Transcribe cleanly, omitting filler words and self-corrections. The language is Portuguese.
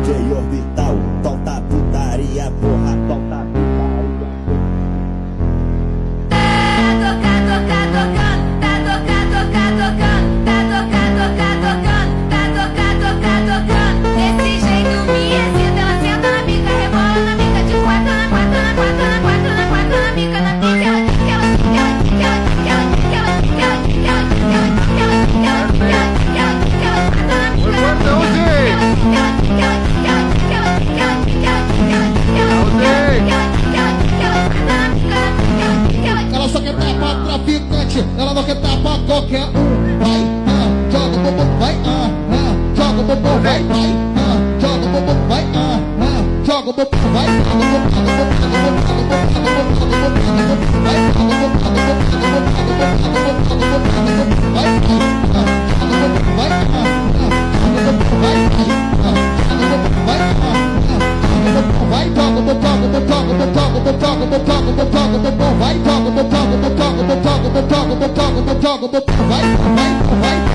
DJ Orbital, solta putaria, porra, solta putaria. Desse jeito me excita, ela senta na pica, rebola na pica, de quatro na quatro, na quatro, na quatro, na quatro, na pica, na pica. Ela só quer dar pra traficante, ela não quer dar pra qualquer um. Vai, joga o bumbum, vai, joga o bumbum, vai, joga o bumbum, vai, joga o bumbum, vai, vai,